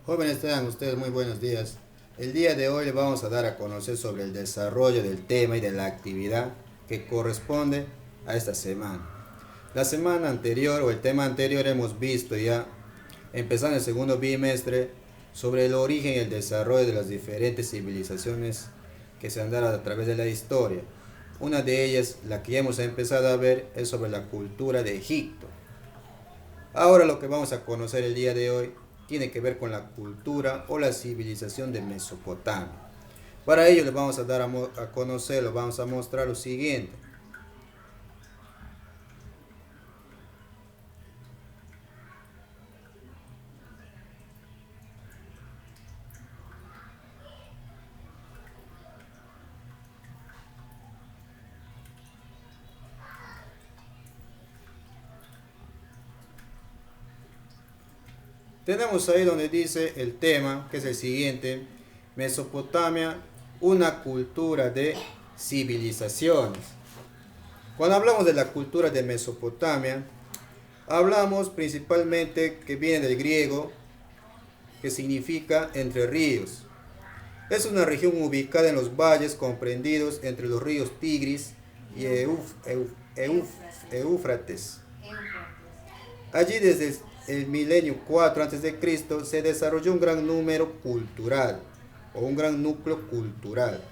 Jóvenes, tengan ustedes muy buenos días. El día de hoy les vamos a dar a conocer sobre el desarrollo del tema y de la actividad que corresponde a esta semana. La semana anterior o el tema anterior hemos visto ya, empezando el segundo bimestre, sobre el origen y el desarrollo de las diferentes civilizaciones que se han dado a través de la historia. Una de ellas, la que ya hemos empezado a ver, es sobre la cultura de Egipto. Ahora lo que vamos a conocer el día de hoy tiene que ver con la cultura o la civilización de Mesopotamia. Para ello les vamos a dar a conocer, les vamos a mostrar lo siguiente. Tenemos ahí donde dice el tema, que es el siguiente: Mesopotamia, una cultura de civilizaciones. Cuando hablamos de la cultura de Mesopotamia, hablamos principalmente que viene del griego, que significa entre ríos. Es una región ubicada en los valles comprendidos entre los ríos Tigris y Éufrates. Allí desde el milenio 4 a.C. se desarrolló un gran número cultural o un gran núcleo cultural.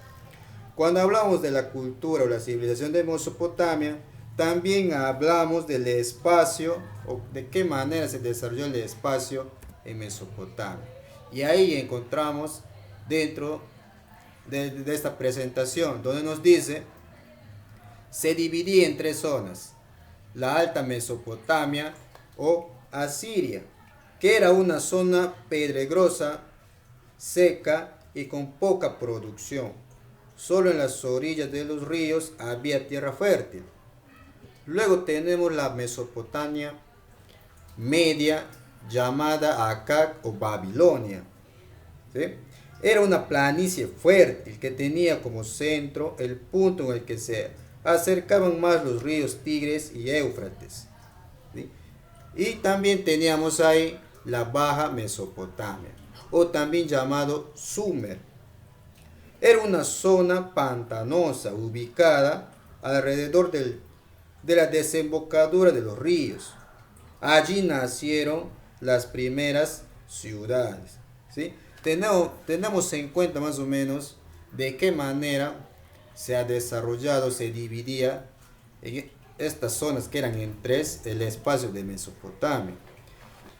Cuando hablamos de la cultura o la civilización de Mesopotamia, también hablamos del espacio o de qué manera se desarrolló el espacio en Mesopotamia. Y ahí encontramos dentro de esta presentación donde nos dice: se dividía en tres zonas: la Alta Mesopotamia o Asiria, que era una zona pedregosa, seca y con poca producción. Solo en las orillas de los ríos había tierra fértil. Luego tenemos la Mesopotamia media, llamada Akkad o Babilonia. ¿Sí? Era una planicie fértil que tenía como centro el punto en el que se acercaban más los ríos Tigres y Éufrates. ¿Sí? Y también teníamos ahí la Baja Mesopotamia, o también llamado Sumer. Era una zona pantanosa ubicada alrededor de la desembocadura de los ríos. Allí nacieron las primeras ciudades. ¿Sí? Tenemos en cuenta más o menos de qué manera se ha desarrollado, se dividía en estas zonas, que eran en tres, el espacio de Mesopotamia.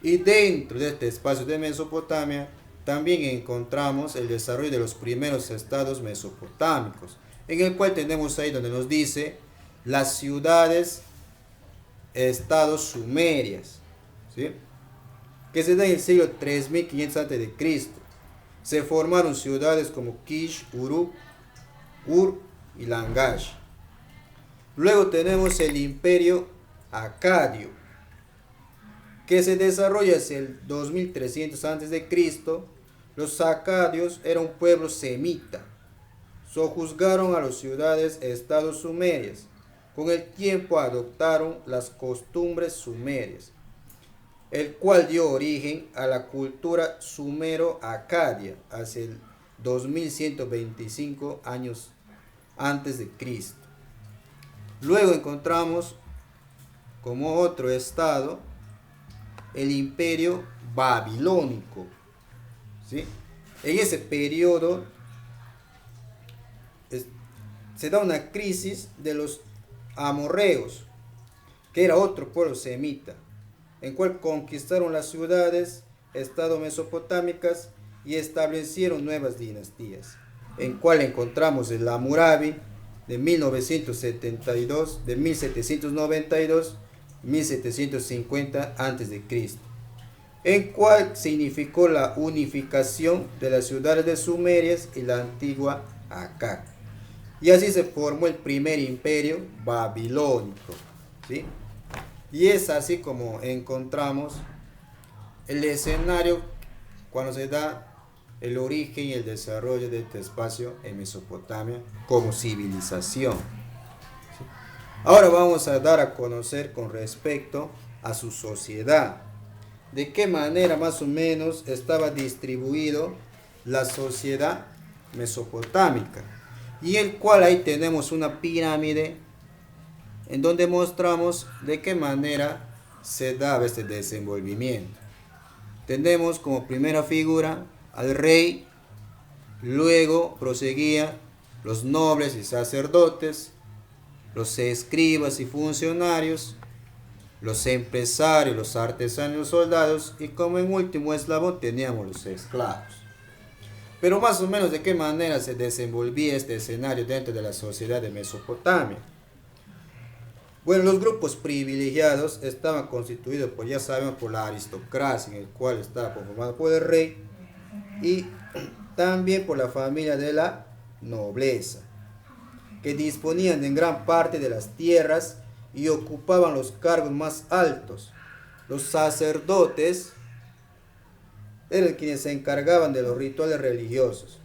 Y dentro de este espacio de Mesopotamia también encontramos el desarrollo de los primeros estados mesopotámicos, en el cual tenemos ahí donde nos dice las ciudades, estados sumerias, ¿sí? Que se da en el siglo 3500 a.C. Se formaron ciudades como Kish, Uruk, Ur y Langash. Luego tenemos el imperio acadio, que se desarrolla hacia el 2300 a.C. Los acadios eran un pueblo semita. Sojuzgaron a las ciudades estados sumerias. Con el tiempo adoptaron las costumbres sumerias, el cual dio origen a la cultura sumero-acadia hacia el 2125 años antes de Cristo. Luego encontramos como otro estado el imperio babilónico. ¿Sí? En ese periodo se da una crisis de los amorreos, que era otro pueblo semita, en cual conquistaron las ciudades, estados mesopotámicas y establecieron nuevas dinastías, en cual encontramos el Hammurabi de 1972, de 1792 1750 a.C., en cual significó la unificación de las ciudades de Sumerias y la antigua Akkad. Y así se formó el primer imperio babilónico. ¿Sí? Y es así como encontramos el escenario cuando se da el origen y el desarrollo de este espacio en Mesopotamia como civilización. Ahora vamos a dar a conocer con respecto a su sociedad. de qué manera más o menos estaba distribuido la sociedad mesopotámica, y el cual ahí tenemos una pirámide en donde mostramos de qué manera se daba este desenvolvimiento. Tenemos como primera figura al rey, luego proseguía los nobles y sacerdotes, los escribas y funcionarios, los empresarios, los artesanos y los soldados, y como en último eslabón teníamos los esclavos. Pero más o menos de qué manera se desenvolvía este escenario dentro de la sociedad de Mesopotamia. Bueno, los grupos privilegiados estaban constituidos, pues ya sabemos, por la aristocracia, en el cual estaba conformado por el rey, y también por la familia de la nobleza, que disponían en gran parte de las tierras y ocupaban los cargos más altos. Los sacerdotes eran quienes se encargaban de los rituales religiosos,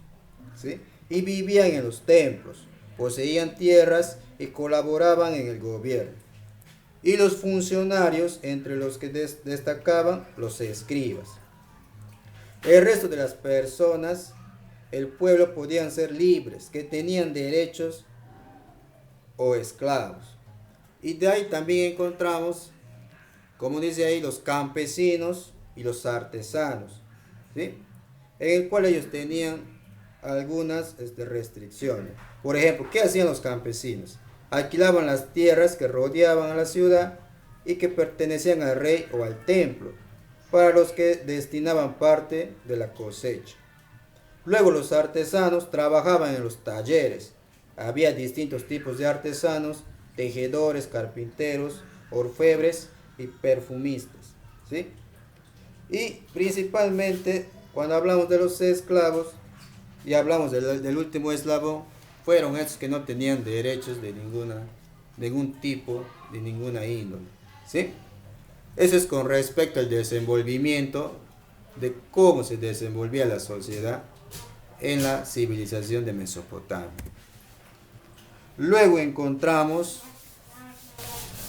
¿sí? Y vivían en los templos, poseían tierras y colaboraban en el gobierno. Y los funcionarios, entre los que destacaban los escribas. El resto de las personas, el pueblo, podían ser libres, que tenían derechos o esclavos. Y de ahí también encontramos, como dice ahí, los campesinos y los artesanos, ¿sí? En el cual ellos tenían algunas restricciones. Por ejemplo, ¿qué hacían los campesinos? Alquilaban las tierras que rodeaban a la ciudad y que pertenecían al rey o al templo, para los que destinaban parte de la cosecha. Luego los artesanos trabajaban en los talleres. Había distintos tipos de artesanos: tejedores, carpinteros, orfebres y perfumistas, ¿sí? Y principalmente, cuando hablamos de los esclavos y hablamos del último eslabón, fueron esos que no tenían derechos de ningún tipo, de ninguna índole, ¿sí? Eso es con respecto al desenvolvimiento de cómo se desenvolvía la sociedad en la civilización de Mesopotamia. Luego encontramos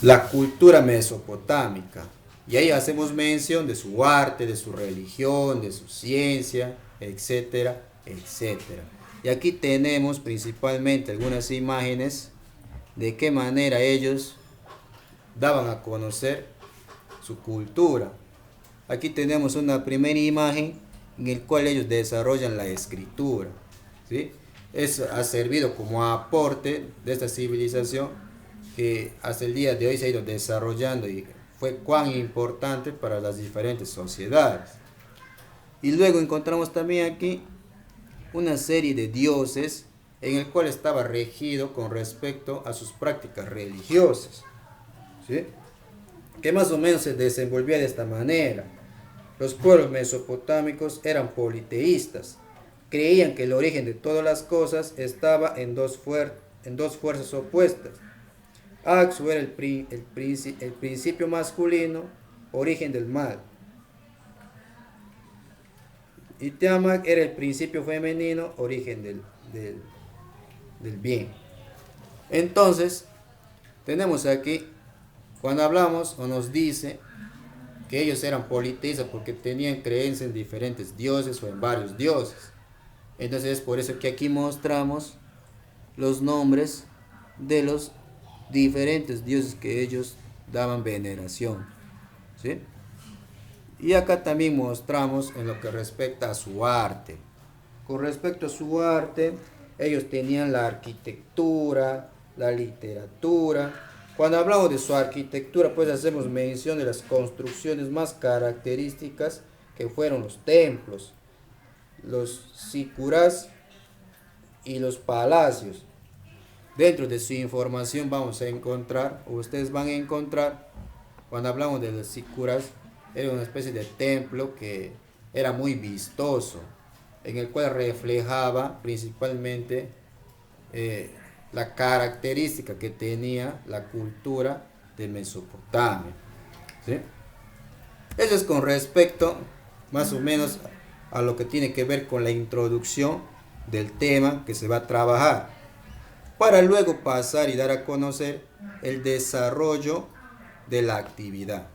la cultura mesopotámica, y ahí hacemos mención de su arte, de su religión, de su ciencia, etcétera, etcétera. Y aquí tenemos principalmente algunas imágenes de qué manera ellos daban a conocer su cultura. Aquí tenemos una primera imagen en la cual ellos desarrollan la escritura, ¿sí? Eso ha servido como aporte de esta civilización que hasta el día de hoy se ha ido desarrollando y fue cuán importante para las diferentes sociedades. Y luego encontramos también aquí una serie de dioses en el cual estaba regido con respecto a sus prácticas religiosas, ¿sí? Que más o menos se desenvolvía de esta manera. Los pueblos mesopotámicos eran politeístas. Creían que el origen de todas las cosas estaba en dos fuerzas opuestas. Axu era el principio masculino, origen del mal. Y Tiamat era el principio femenino, origen del bien. Entonces, tenemos aquí, cuando hablamos o nos dice que ellos eran politeístas porque tenían creencia en diferentes dioses o en varios dioses. Entonces es por eso que aquí mostramos los nombres de los diferentes dioses que ellos daban veneración, ¿sí? Y acá también mostramos en lo que respecta a su arte. Con respecto a su arte, ellos tenían la arquitectura, la literatura. Cuando hablamos de su arquitectura, pues hacemos mención de las construcciones más características, que fueron los templos, los sikuras y los palacios. Dentro de su información vamos a encontrar, o ustedes van a encontrar, cuando hablamos de los sikuras, era una especie de templo que era muy vistoso, en el cual reflejaba principalmente la característica que tenía la cultura de Mesopotamia, ¿sí? Eso es con respecto más o menos a lo que tiene que ver con la introducción del tema que se va a trabajar, para luego pasar y dar a conocer el desarrollo de la actividad.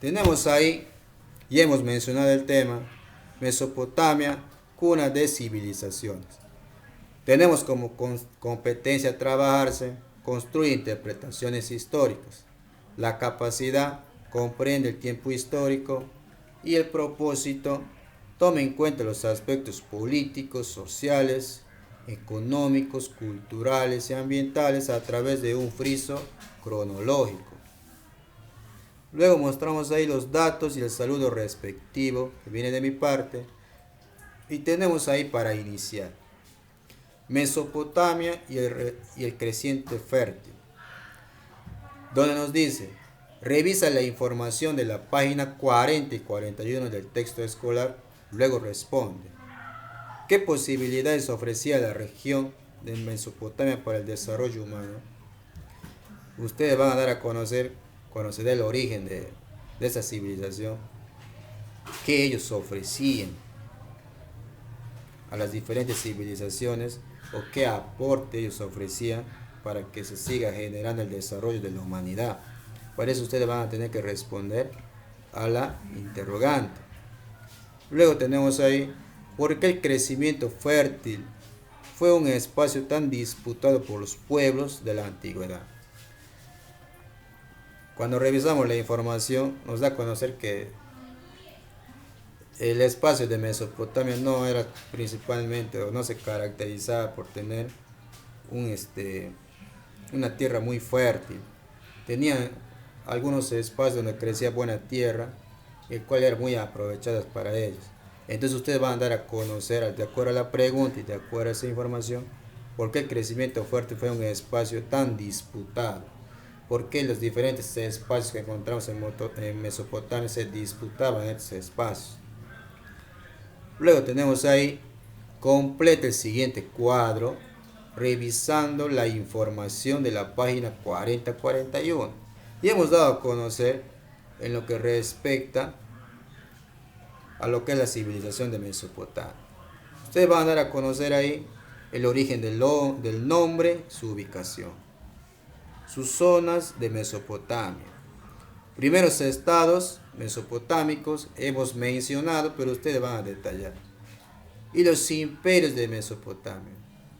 Tenemos ahí Y hemos mencionado el tema Mesopotamia, cuna de civilizaciones. Tenemos como competencia trabajarse, construir interpretaciones históricas. La capacidad comprende el tiempo histórico y el propósito toma en cuenta los aspectos políticos, sociales, económicos, culturales y ambientales a través de un friso cronológico. Luego mostramos ahí los datos y el saludo respectivo que viene de mi parte. Y tenemos ahí para iniciar Mesopotamia y el creciente fértil, donde nos dice: revisa la información de la página 40 y 41 del texto escolar, luego responde. ¿Qué posibilidades ofrecía la región de Mesopotamia para el desarrollo humano? Ustedes van a dar a conocer, cuando se dé el origen de esa civilización, qué ellos ofrecían a las diferentes civilizaciones o qué aporte ellos ofrecían para que se siga generando el desarrollo de la humanidad. Para eso ustedes van a tener que responder a la interrogante. Luego tenemos ahí: ¿por qué el crecimiento fértil fue un espacio tan disputado por los pueblos de la antigüedad? Cuando revisamos la información, nos da a conocer que el espacio de Mesopotamia no era principalmente, o no se caracterizaba por tener una tierra muy fértil. Tenía algunos espacios donde crecía buena tierra, el cual era muy aprovechada para ellos. Entonces ustedes van a dar a conocer, de acuerdo a la pregunta y de acuerdo a esa información, por qué el crecimiento fértil fue un espacio tan disputado. ¿Por qué los diferentes espacios que encontramos en Mesopotamia se disputaban estos espacios? Luego tenemos ahí: completa el siguiente cuadro revisando la información de la página 40-41. Y hemos dado a conocer en lo que respecta a lo que es la civilización de Mesopotamia. Ustedes van a dar a conocer ahí el origen del nombre, su ubicación, sus zonas de Mesopotamia. Primeros estados mesopotámicos hemos mencionado, pero ustedes van a detallar. Y los imperios de Mesopotamia,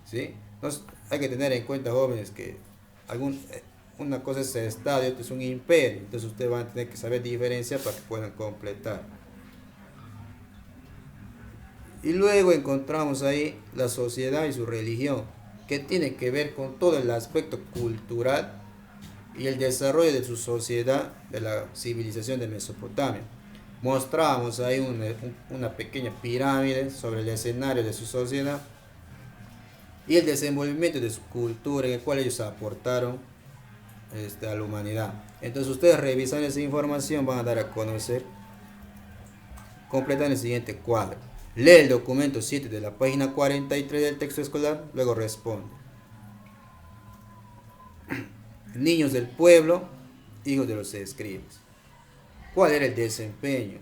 ¿sí? Entonces, hay que tener en cuenta, jóvenes, que una cosa es el estado y otra es un imperio. Entonces ustedes van a tener que saber diferenciar para que puedan completar. Y luego encontramos ahí la sociedad y su religión, que tiene que ver con todo el aspecto cultural y el desarrollo de su sociedad, de la civilización de Mesopotamia. Mostramos ahí una pequeña pirámide sobre el escenario de su sociedad y el desenvolvimiento de su cultura, en el cual ellos aportaron a la humanidad. Entonces ustedes, revisando esa información, van a dar a conocer, completan el siguiente cuadro. Lee el documento 7 de la página 43 del texto escolar, luego responde. Niños del pueblo, hijos de los escribas. ¿Cuál era el desempeño?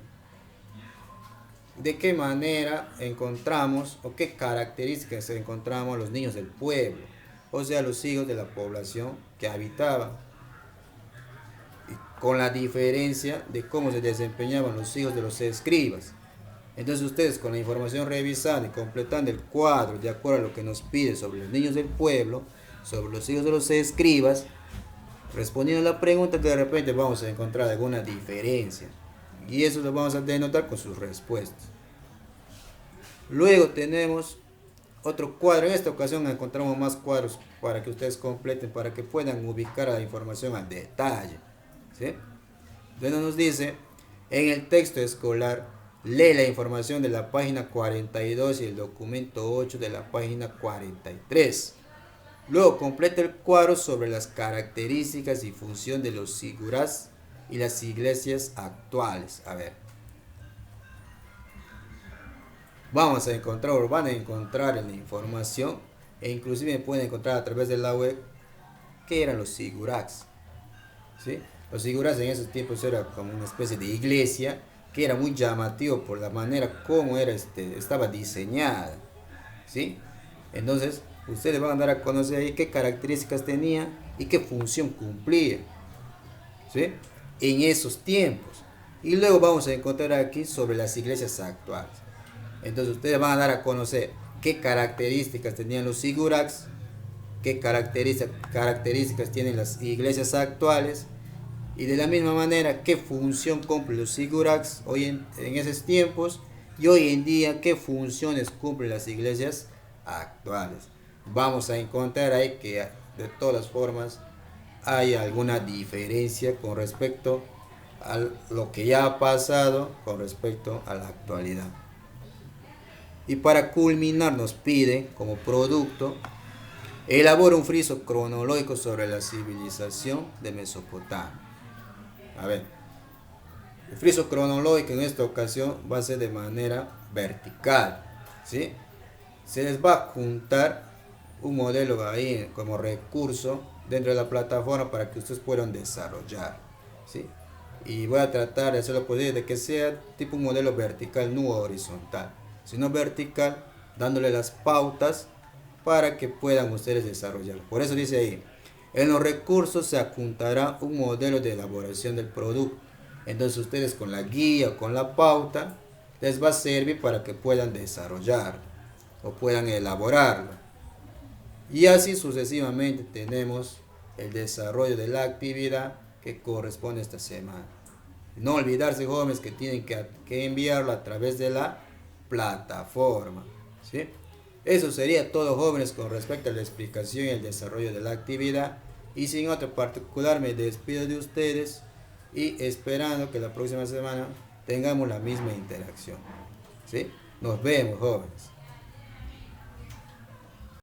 ¿De qué manera encontramos o qué características encontramos los niños del pueblo? O sea, los hijos de la población que habitaba. Con la diferencia de cómo se desempeñaban los hijos de los escribas. Entonces ustedes, con la información revisada y completando el cuadro de acuerdo a lo que nos pide sobre los niños del pueblo, sobre los hijos de los escribas, respondiendo a la pregunta, de repente vamos a encontrar alguna diferencia. Y eso lo vamos a denotar con sus respuestas. Luego tenemos otro cuadro. En esta ocasión encontramos más cuadros para que ustedes completen, para que puedan ubicar la información al detalle, ¿sí? Entonces nos dice: en el texto escolar, lee la información de la página 42 y el documento 8 de la página 43. Luego completa el cuadro sobre las características y función de los sigurás y las iglesias actuales. A ver. Vamos a encontrar, o van a encontrar en la información, e inclusive pueden encontrar a través de la web, qué eran los sigurás, ¿sí? Los sigurás en esos tiempos era como una especie de iglesia que era muy llamativo por la manera como estaba diseñada, ¿sí? Entonces ustedes van a dar a conocer ahí qué características tenía y qué función cumplía, ¿sí? En esos tiempos. Y luego vamos a encontrar aquí sobre las iglesias actuales. Entonces ustedes van a dar a conocer qué características tenían los sigurats, qué características tienen las iglesias actuales, y de la misma manera qué función cumplen los sigurats hoy en esos tiempos, y hoy en día qué funciones cumplen las iglesias actuales. Vamos a encontrar ahí que de todas formas hay alguna diferencia con respecto a lo que ya ha pasado con respecto a la actualidad. Y para culminar nos pide como producto: elabora un friso cronológico sobre la civilización de Mesopotamia. A ver, el friso cronológico en esta ocasión va a ser de manera vertical, ¿sí? Se les va a juntar un modelo ahí como recurso dentro de la plataforma para que ustedes puedan desarrollar, ¿sí? Y voy a tratar de hacer lo posible de que sea tipo un modelo vertical, no horizontal, sino vertical, dándole las pautas para que puedan ustedes desarrollar. Por eso dice ahí, en los recursos se adjuntará un modelo de elaboración del producto. Entonces ustedes con la guía o con la pauta les va a servir para que puedan desarrollar o puedan elaborarlo. Y así sucesivamente tenemos el desarrollo de la actividad que corresponde a esta semana. No olvidarse, jóvenes, que tienen que enviarlo a través de la plataforma, ¿sí? Eso sería todo, jóvenes, con respecto a la explicación y el desarrollo de la actividad. Y sin otro particular me despido de ustedes y esperando que la próxima semana tengamos la misma interacción, ¿sí? Nos vemos, jóvenes.